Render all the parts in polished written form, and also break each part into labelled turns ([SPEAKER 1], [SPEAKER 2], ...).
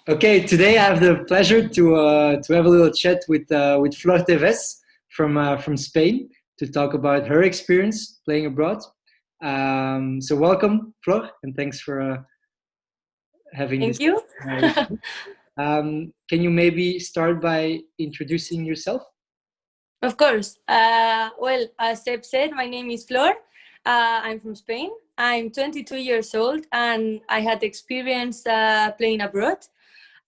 [SPEAKER 1] Okay, today I have the pleasure to have a little chat with Flor Teves from Spain to talk about her experience playing abroad. So welcome, Flor, and thanks for having this
[SPEAKER 2] Thank you.
[SPEAKER 1] with me. Can you maybe start by introducing yourself?
[SPEAKER 2] Of course. Well, as Seb said, my name is Flor. I'm from Spain. I'm 22 years old and I had experience playing abroad.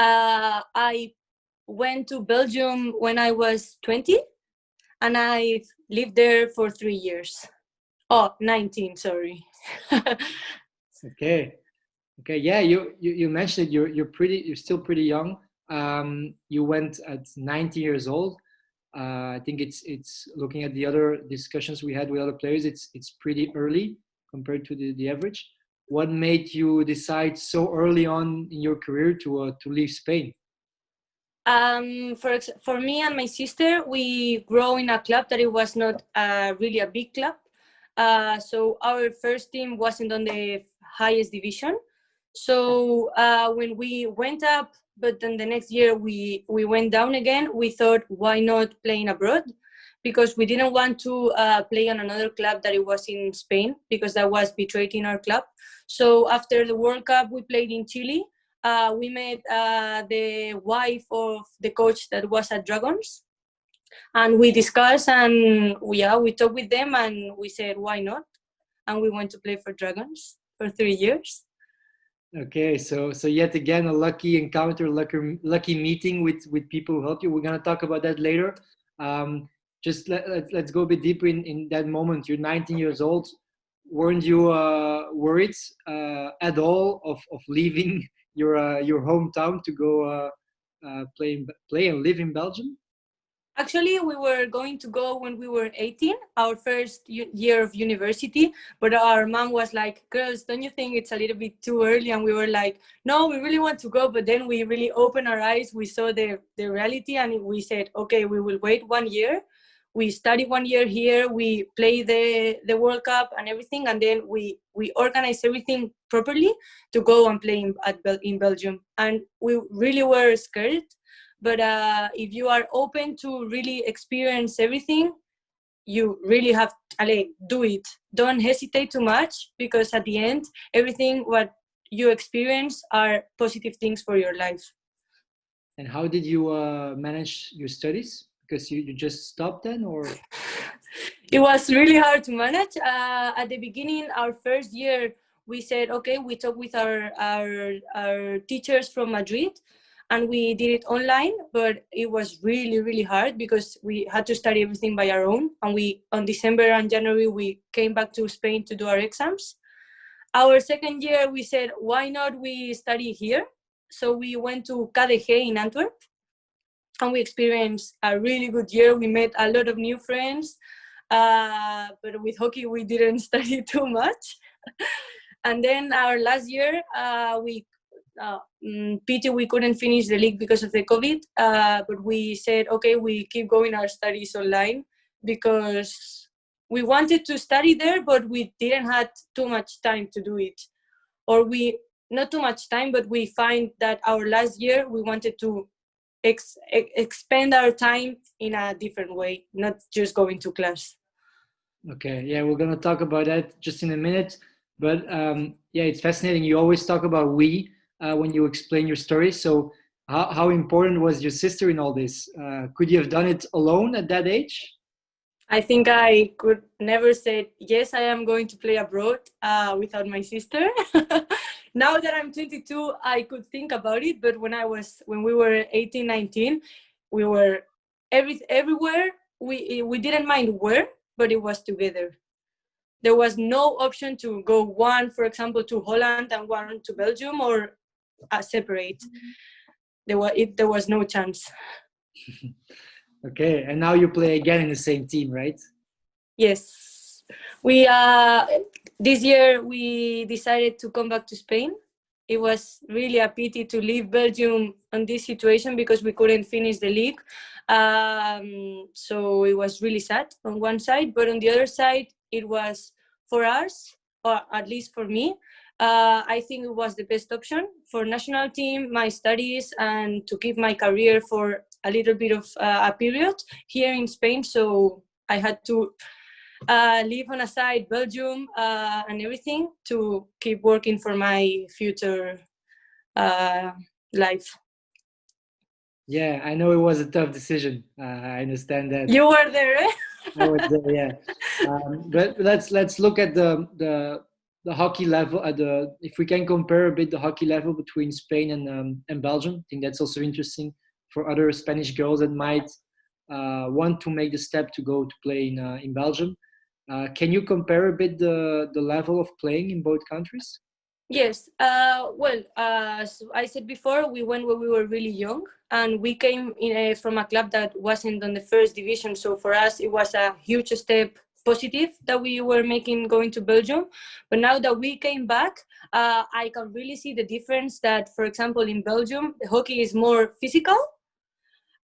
[SPEAKER 2] I went to Belgium when I was 20 and I lived there for 3 years. Oh, 19, sorry.
[SPEAKER 1] Okay, okay, yeah. You mentioned you're still pretty young. You went at 90 years old. I think it's looking at the other discussions we had with other players. It's pretty early compared to the average. What made you decide so early on in your career to leave Spain?
[SPEAKER 2] For me and my sister, we grow in a club that it was not really a big club. So our first team wasn't on the highest division. So when we went up, but then the next year we went down again, we thought, why not playing abroad? Because we didn't want to play on another club that it was in Spain, because that was betrayed in our club. So after the World Cup, we played in Chile. We met the wife of the coach that was at Dragons, and we discussed and we talked with them and we said, why not? And we went to play for Dragons for 3 years.
[SPEAKER 1] Okay, so yet again a lucky encounter, lucky meeting with people who help you. We're gonna talk about that later. Just let's go a bit deeper in that moment. You're 19 years old. Weren't you worried at all of leaving your hometown to go play and live in Belgium?
[SPEAKER 2] Actually, we were going to go when we were 18, our first year of university, but our mom was like, girls, don't you think it's a little bit too early? And we were like, no, we really want to go. But then we really opened our eyes. We saw the reality and we said, okay, we will wait 1 year. We study 1 year here. We play the World Cup and everything. And then we organize everything properly to go and play in Belgium. And we really were scared, but if you are open to really experience everything, you really have to do it. Don't hesitate too much, because at the end, everything what you experience are positive things for your life.
[SPEAKER 1] And how did you manage your studies? Because you just stopped then, or?
[SPEAKER 2] It was really hard to manage. At the beginning, our first year, we said, okay, we talked with our teachers from Madrid and we did it online, but it was really, really hard because we had to study everything by our own. And on December and January, we came back to Spain to do our exams. Our second year, we said, why not we study here? So we went to KDG in Antwerp and we experienced a really good year. We met a lot of new friends, but with hockey we didn't study too much. And then our last year, we pity we couldn't finish the league because of the COVID, but we said, okay, we keep going our studies online because we wanted to study there, but we didn't have too much time to do it. Or we, not too much time, but we find that our last year we wanted to expend our time in a different way, not just going to class.
[SPEAKER 1] Okay, yeah, we're gonna talk about that just in a minute. But yeah, it's fascinating. You always talk about we when you explain your story. So, how important was your sister in all this? Could you have done it alone at that age?
[SPEAKER 2] I think I could never say, yes, I am going to play abroad without my sister. Now that I'm 22, I could think about it. But when we were 18, 19, we were everywhere. We didn't mind where, but it was together. There was no option to go one, for example, to Holland and one to Belgium, or separate. There was no chance.
[SPEAKER 1] Okay, and now you play again in the same team, right?
[SPEAKER 2] Yes, we this year we decided to come back to Spain. It was really a pity to leave Belgium on this situation because we couldn't finish the league. So it was really sad on one side, but on the other side, it was for us, or at least for me, I think it was the best option for national team, my studies, and to keep my career for a little bit of a period here in Spain. So I had to leave on a side Belgium and everything to keep working for my future uh, life.
[SPEAKER 1] Yeah, I know it was a tough decision. I understand that.
[SPEAKER 2] You were there, eh?
[SPEAKER 1] I was there, yeah. But let's look at the hockey level. The if we can compare a bit the hockey level between Spain and Belgium, I think that's also interesting for other Spanish girls that might want to make the step to go to play in Belgium. Can you compare a bit the level of playing in both countries?
[SPEAKER 2] Yes. Well, as I said before, we went when we were really young, and we came from a club that wasn't on the first division. So for us, it was a huge step positive that we were making going to Belgium. But now that we came back, I can really see the difference. That, for example, in Belgium, the hockey is more physical.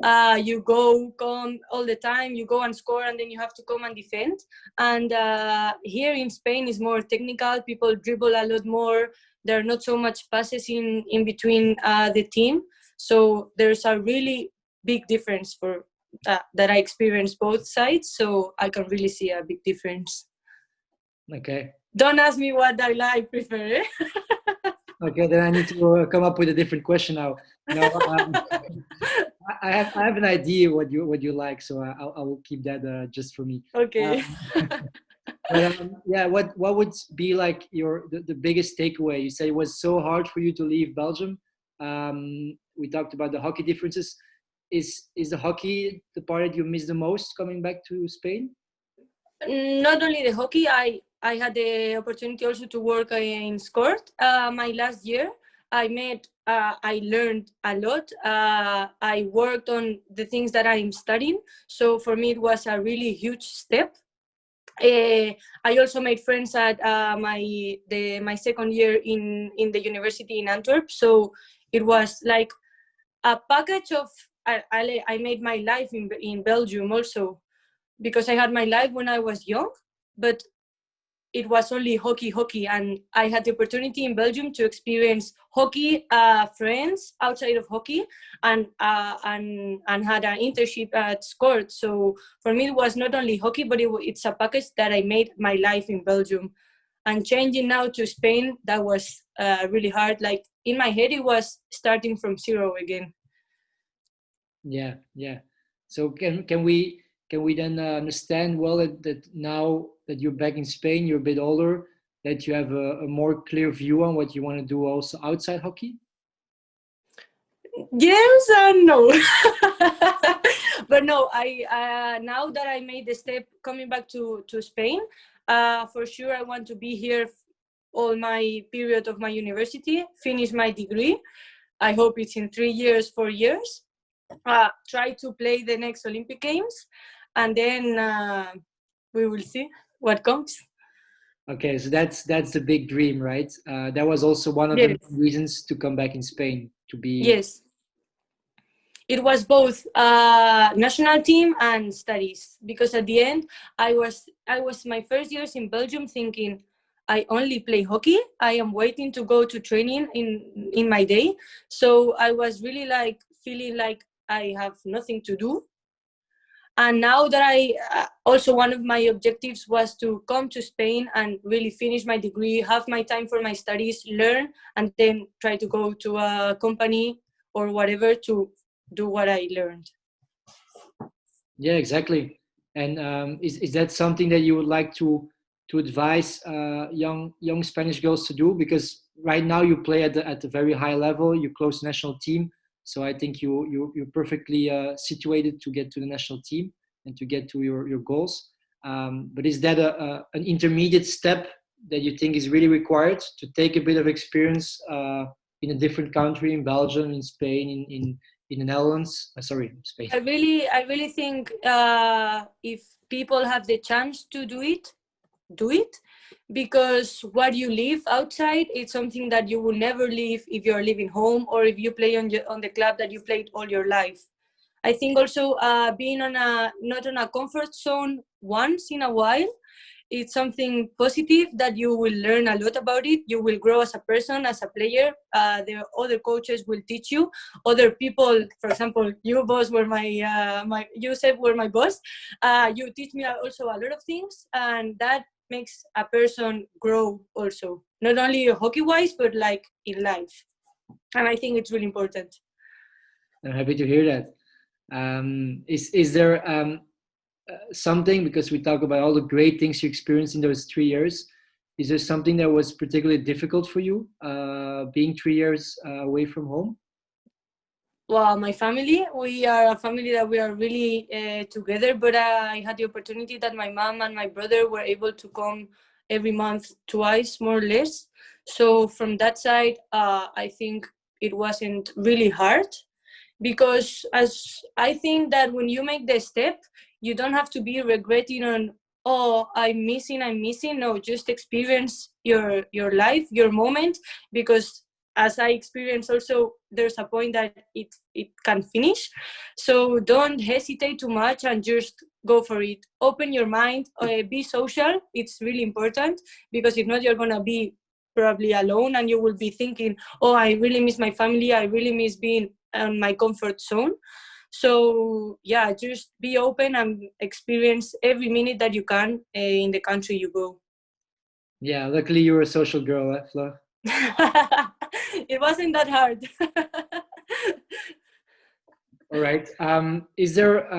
[SPEAKER 2] You go, come all the time, you go and score, and then you have to come and defend. And here in Spain is more technical. People dribble a lot more. There are not so much passes in between the team. So there's a really big difference for that I experienced both sides. So I can really see a big difference.
[SPEAKER 1] Okay.
[SPEAKER 2] Don't ask me what I prefer.
[SPEAKER 1] Okay, then I need to come up with a different question now. No, I have an idea what you like, so I will keep that just for me.
[SPEAKER 2] Okay.
[SPEAKER 1] Um, but yeah, what would be like the biggest takeaway? You say it was so hard for you to leave Belgium. We talked about the hockey differences. Is the hockey the part that you miss the most coming back to Spain?
[SPEAKER 2] Not only the hockey, I had the opportunity also to work in sport. My last year, I learned a lot. I worked on the things that I'm studying. So for me, it was a really huge step. I also made friends at my second year in the university in Antwerp. So it was like a package of. I made my life in Belgium also, because I had my life when I was young, but it was only hockey, and I had the opportunity in Belgium to experience hockey, friends outside of hockey, and had an internship at Scort. So for me, it was not only hockey, but it's a package that I made my life in Belgium. And changing now to Spain, that was really hard. Like in my head, it was starting from zero again.
[SPEAKER 1] Yeah, yeah. So can we then understand well that now that you're back in Spain, you're a bit older, that you have a more clear view on what you want to do also outside hockey?
[SPEAKER 2] Yes and no. But no, I now that I made the step coming back to Spain, for sure I want to be here all my period of my university, finish my degree. I hope it's in 3 years, 4 years. Try to play the next Olympic Games, and then we will see what comes.
[SPEAKER 1] Okay, so that's the big dream, right? That was also one of the
[SPEAKER 2] Yes,
[SPEAKER 1] main reasons to come back in Spain to be.
[SPEAKER 2] yes. It was both national team and studies, because at the end I was my first years in Belgium thinking I only play hockey. I am waiting to go to training in my day. So I was really like feeling like I have nothing to do. And now that I also, one of my objectives was to come to Spain and really finish my degree, have my time for my studies, learn, and then try to go to a company or whatever to do what I learned.
[SPEAKER 1] Yeah, exactly. And is that something that you would like to advise young Spanish girls to do? Because right now you play at the very high level, you close national team. So I think you're perfectly situated to get to the national team and to get to your goals. But is that an intermediate step that you think is really required to take a bit of experience in a different country, in Belgium, in Spain, in the Netherlands? Sorry, Spain.
[SPEAKER 2] I really think if people have the chance to do it, because what you live outside is something that you will never live if you're living home or if you play on the club that you played all your life. I think also being on a not on a comfort zone once in a while It's something positive that you will learn a lot about it. You will grow as a person, as a player. The other coaches will teach you. Other people, for example, you boss were my you said were my boss. You teach me also a lot of things, and that makes a person grow also, not only hockey wise but like in life. And I think it's really important.
[SPEAKER 1] I'm happy to hear that. Is there something, because we talk about all the great things you experienced in those 3 years, is there something that was particularly difficult for you being 3 years away from home?
[SPEAKER 2] Well, my family, we are a family that we are really together, but I had the opportunity that my mom and my brother were able to come every month twice, more or less. So from that side, I think it wasn't really hard, because as I think that when you make the step, you don't have to be regretting on, oh, I'm missing. No, just experience your life, your moment, because as I experience also, there's a point that it can finish. So don't hesitate too much and just go for it. Open your mind, be social. It's really important, because if not, you're gonna be probably alone and you will be thinking, oh, I really miss my family, I really miss being on my comfort zone. So yeah, just be open and experience every minute that you can in the country you go.
[SPEAKER 1] Yeah, luckily you were a social girl, Flo.
[SPEAKER 2] It wasn't that hard.
[SPEAKER 1] All right. Is there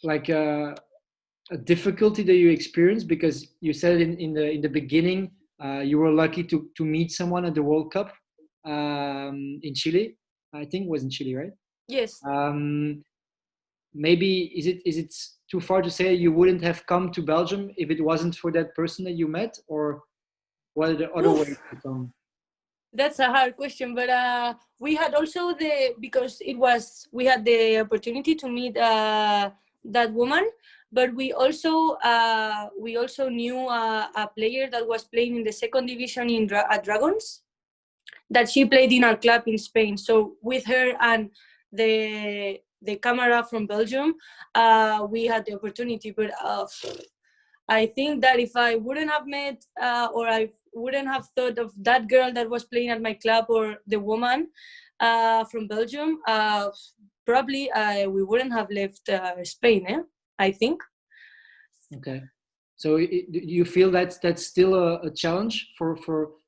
[SPEAKER 1] like a difficulty that you experienced, because you said in the beginning you were lucky to meet someone at the World Cup in Chile. I think it was in Chile, right?
[SPEAKER 2] Yes.
[SPEAKER 1] Um, Maybe is it too far to say you wouldn't have come to Belgium if it wasn't for that person that you met, or what are the other ways
[SPEAKER 2] Oof.
[SPEAKER 1] to come?
[SPEAKER 2] That's a hard question, but we had also because it was, we had the opportunity to meet that woman, but we also knew a player that was playing in the second division at Dragons, that she played in our club in Spain. So with her and the camera from Belgium, we had the opportunity. But I think that if I wouldn't have met or I wouldn't have thought of that girl that was playing at my club, or the woman from Belgium, probably we wouldn't have left Spain. I think.
[SPEAKER 1] Okay. So do you feel that's still a challenge for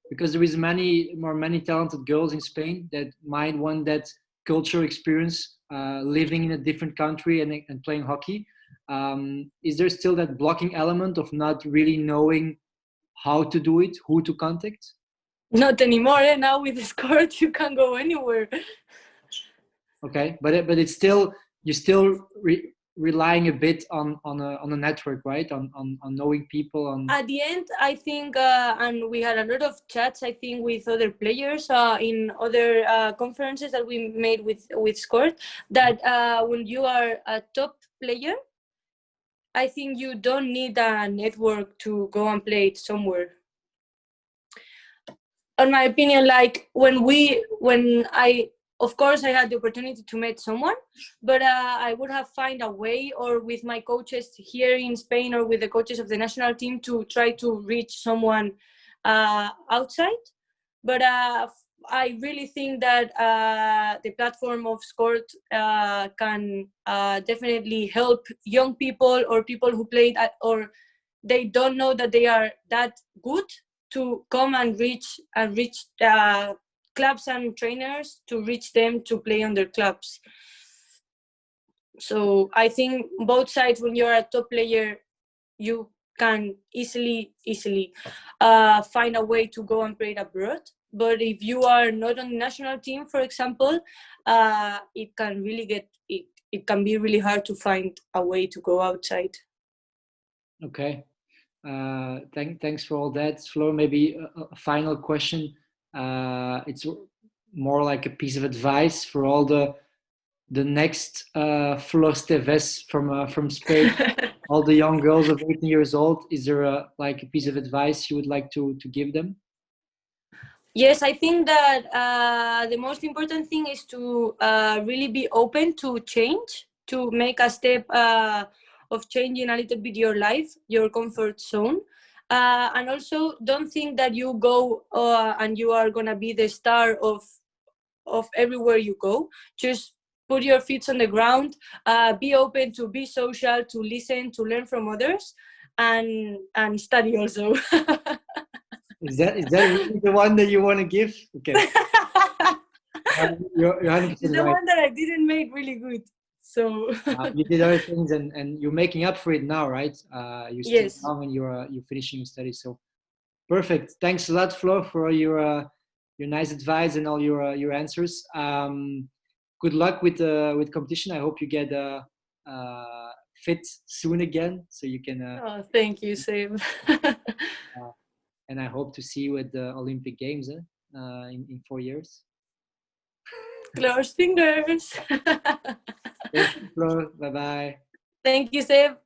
[SPEAKER 1] because there is many talented girls in Spain that might want that culture experience, living in a different country and playing hockey. Is there still that blocking element of not really knowing how to do it, who to contact?
[SPEAKER 2] Not anymore. Now with the Scout, you can go anywhere.
[SPEAKER 1] Okay, but it's still you're still relying a bit on a network, right? On knowing people on.
[SPEAKER 2] At the end, I think, and we had a lot of chats, I think, with other players in other conferences that we made with Scored, that when you are a top player, I think you don't need a network to go and play it somewhere. In my opinion, like when I, of course, I had the opportunity to meet someone, but I would have find a way, or with my coaches here in Spain, or with the coaches of the national team, to try to reach someone outside. But I really think that the platform of Scort can definitely help young people, or people who played or they don't know that they are that good, to come and reach clubs and trainers, to reach them to play on their clubs. So I think both sides, when you're a top player, you can easily find a way to go and play abroad. But if you are not on the national team, for example, it can really it can be really hard to find a way to go outside.
[SPEAKER 1] Okay. Thanks for all that, Flo. Maybe a final question. It's more like a piece of advice for all the next Flors Teves from Spain, all the young girls of 18 years old. Is there like a piece of advice you would like to give them?
[SPEAKER 2] Yes, I think that the most important thing is to really be open to change, to make a step of changing a little bit your life, your comfort zone. And also, don't think that you go and you are gonna be the star of everywhere you go. Just put your feet on the ground. Be open to be social, to listen, to learn from others, and study also.
[SPEAKER 1] Is that really the one that you want to give? Okay, you're 100%
[SPEAKER 2] It's the
[SPEAKER 1] right.
[SPEAKER 2] one that I didn't make really good. So
[SPEAKER 1] You did other things, and you're making up for it now, right? You're still
[SPEAKER 2] yes.
[SPEAKER 1] young and you're finishing your studies. So perfect. Thanks a lot, Flo, for your nice advice and all your answers. Good luck with competition. I hope you get fit soon again, so you can.
[SPEAKER 2] Oh, thank you, Seb.
[SPEAKER 1] Uh, and I hope to see you at the Olympic Games in 4 years.
[SPEAKER 2] Close fingers.
[SPEAKER 1] Thank you, Flo. Bye bye.
[SPEAKER 2] Thank you, Seb.